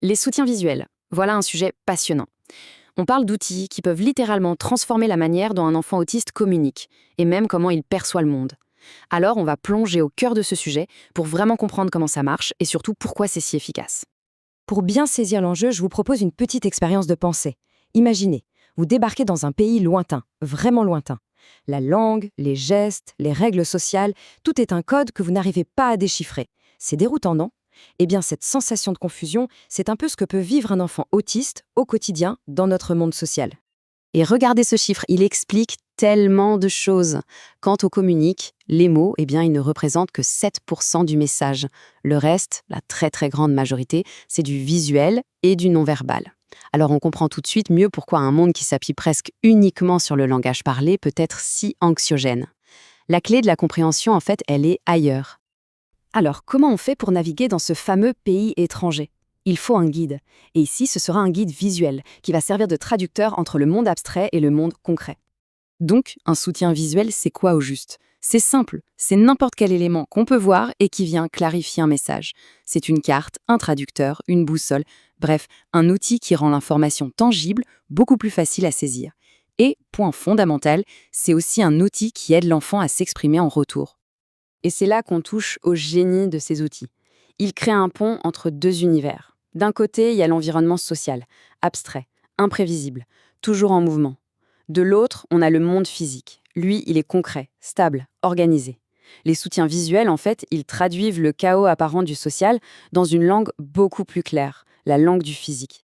Les soutiens visuels. Voilà un sujet passionnant. On parle d'outils qui peuvent littéralement transformer la manière dont un enfant autiste communique, et même comment il perçoit le monde. Alors on va plonger au cœur de ce sujet pour vraiment comprendre comment ça marche et surtout pourquoi c'est si efficace. Pour bien saisir l'enjeu, je vous propose une petite expérience de pensée. Imaginez, vous débarquez dans un pays lointain, vraiment lointain. La langue, les gestes, les règles sociales, tout est un code que vous n'arrivez pas à déchiffrer. C'est déroutant, non? Eh bien, cette sensation de confusion, c'est un peu ce que peut vivre un enfant autiste au quotidien dans notre monde social. Et regardez ce chiffre, il explique tellement de choses. Quand on communique, les mots, eh bien, ils ne représentent que 7% du message. Le reste, la très très grande majorité, c'est du visuel et du non-verbal. Alors on comprend tout de suite mieux pourquoi un monde qui s'appuie presque uniquement sur le langage parlé peut être si anxiogène. La clé de la compréhension, en fait, elle est ailleurs. Alors, comment on fait pour naviguer dans ce fameux pays étranger? Il faut un guide. Et ici, ce sera un guide visuel qui va servir de traducteur entre le monde abstrait et le monde concret. Donc, un soutien visuel, c'est quoi au juste? C'est simple, c'est n'importe quel élément qu'on peut voir et qui vient clarifier un message. C'est une carte, un traducteur, une boussole, bref, un outil qui rend l'information tangible, beaucoup plus facile à saisir. Et, point fondamental, c'est aussi un outil qui aide l'enfant à s'exprimer en retour. Et c'est là qu'on touche au génie de ces outils. Il crée un pont entre deux univers. D'un côté, il y a l'environnement social, abstrait, imprévisible, toujours en mouvement. De l'autre, on a le monde physique. Lui, il est concret, stable, organisé. Les soutiens visuels, en fait, ils traduisent le chaos apparent du social dans une langue beaucoup plus claire, la langue du physique.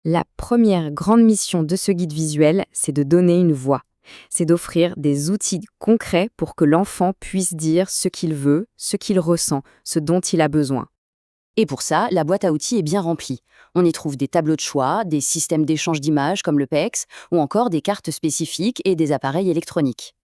La première grande mission de ce guide visuel, c'est de donner une voix. C'est d'offrir des outils concrets pour que l'enfant puisse dire ce qu'il veut, ce qu'il ressent, ce dont il a besoin. Et pour ça, la boîte à outils est bien remplie. On y trouve des tableaux de choix, des systèmes d'échange d'images comme le PEX, ou encore des cartes spécifiques et des appareils électroniques.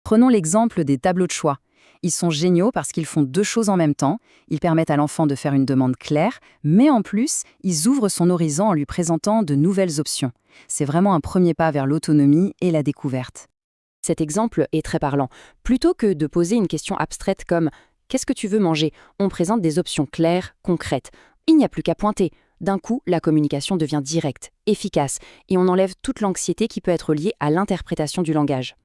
Prenons l'exemple des tableaux de choix. Ils sont géniaux parce qu'ils font deux choses en même temps. Ils permettent à l'enfant de faire une demande claire, mais en plus, ils ouvrent son horizon en lui présentant de nouvelles options. C'est vraiment un premier pas vers l'autonomie et la découverte. Cet exemple est très parlant. Plutôt que de poser une question abstraite comme « Qu'est-ce que tu veux manger ?», on présente des options claires, concrètes. Il n'y a plus qu'à pointer. D'un coup, la communication devient directe, efficace, et on enlève toute l'anxiété qui peut être liée à l'interprétation du langage.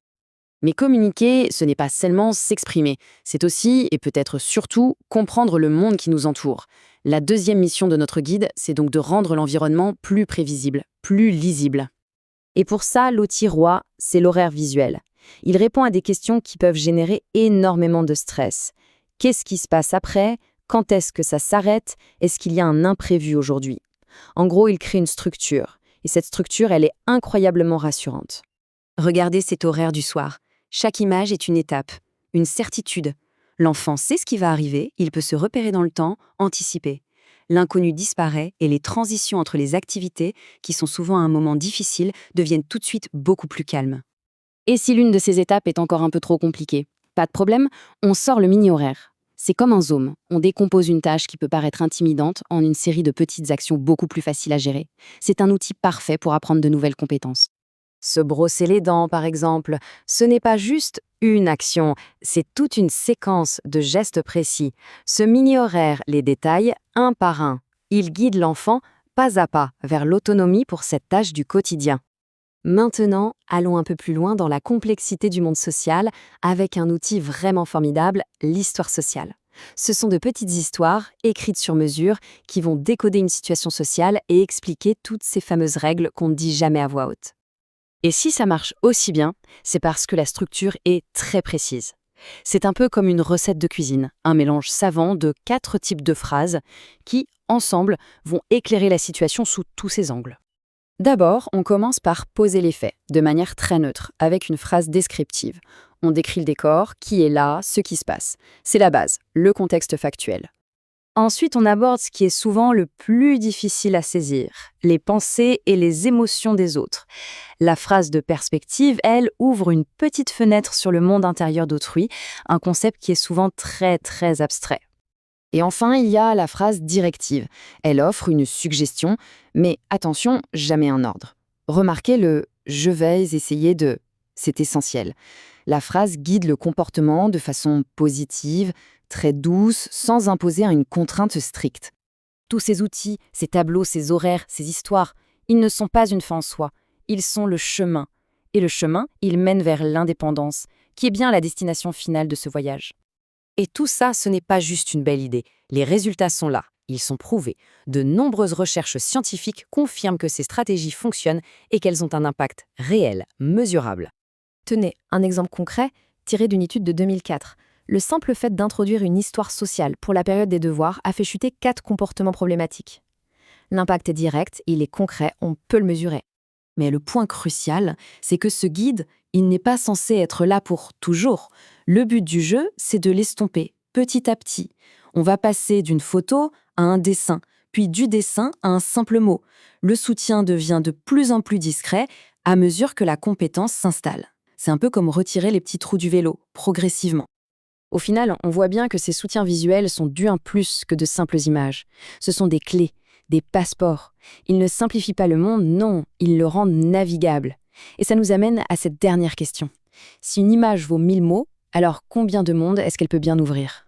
Mais communiquer, ce n'est pas seulement s'exprimer, c'est aussi, et peut-être surtout, comprendre le monde qui nous entoure. La deuxième mission de notre guide, c'est donc de rendre l'environnement plus prévisible, plus lisible. Et pour ça, l'outil roi, c'est l'horaire visuel. Il répond à des questions qui peuvent générer énormément de stress. Qu'est-ce qui se passe après? Quand est-ce que ça s'arrête? Est-ce qu'il y a un imprévu aujourd'hui? En gros, il crée une structure. Et cette structure, elle est incroyablement rassurante. Regardez cet horaire du soir. Chaque image est une étape, une certitude. L'enfant sait ce qui va arriver, il peut se repérer dans le temps, anticiper. L'inconnu disparaît et les transitions entre les activités, qui sont souvent un moment difficile, deviennent tout de suite beaucoup plus calmes. Et si l'une de ces étapes est encore un peu trop compliquée? Pas de problème, on sort le mini-horaire. C'est comme un zoom, on décompose une tâche qui peut paraître intimidante en une série de petites actions beaucoup plus faciles à gérer. C'est un outil parfait pour apprendre de nouvelles compétences. Se brosser les dents, par exemple, ce n'est pas juste une action, c'est toute une séquence de gestes précis. Ce mini-horaire les détaille un par un. Il guide l'enfant pas à pas vers l'autonomie pour cette tâche du quotidien. Maintenant, allons un peu plus loin dans la complexité du monde social avec un outil vraiment formidable, l'histoire sociale. Ce sont de petites histoires, écrites sur mesure, qui vont décoder une situation sociale et expliquer toutes ces fameuses règles qu'on ne dit jamais à voix haute. Et si ça marche aussi bien, c'est parce que la structure est très précise. C'est un peu comme une recette de cuisine, un mélange savant de 4 types de phrases qui, ensemble, vont éclairer la situation sous tous ses angles. D'abord, on commence par poser les faits, de manière très neutre, avec une phrase descriptive. On décrit le décor, qui est là, ce qui se passe. C'est la base, le contexte factuel. Ensuite, on aborde ce qui est souvent le plus difficile à saisir, les pensées et les émotions des autres. La phrase de perspective, elle, ouvre une petite fenêtre sur le monde intérieur d'autrui, un concept qui est souvent très très abstrait. Et enfin, il y a la phrase directive. Elle offre une suggestion, mais attention, jamais un ordre. Remarquez le « je vais essayer de ». C'est essentiel. La phrase guide le comportement de façon positive, très douce, sans imposer une contrainte stricte. Tous ces outils, ces tableaux, ces horaires, ces histoires, ils ne sont pas une fin en soi, ils sont le chemin. Et le chemin, il mène vers l'indépendance, qui est bien la destination finale de ce voyage. Et tout ça, ce n'est pas juste une belle idée. Les résultats sont là, ils sont prouvés. De nombreuses recherches scientifiques confirment que ces stratégies fonctionnent et qu'elles ont un impact réel, mesurable. Tenez, un exemple concret, tiré d'une étude de 2004. Le simple fait d'introduire une histoire sociale pour la période des devoirs a fait chuter 4 comportements problématiques. L'impact est direct, il est concret, on peut le mesurer. Mais le point crucial, c'est que ce guide, il n'est pas censé être là pour toujours. Le but du jeu, c'est de l'estomper, petit à petit. On va passer d'une photo à un dessin, puis du dessin à un simple mot. Le soutien devient de plus en plus discret à mesure que la compétence s'installe. C'est un peu comme retirer les petits trous du vélo, progressivement. Au final, on voit bien que ces soutiens visuels sont bien plus que de simples images. Ce sont des clés, des passeports. Ils ne simplifient pas le monde, non, ils le rendent navigable. Et ça nous amène à cette dernière question. Si une image vaut 1000 mots, alors combien de mondes est-ce qu'elle peut bien ouvrir ?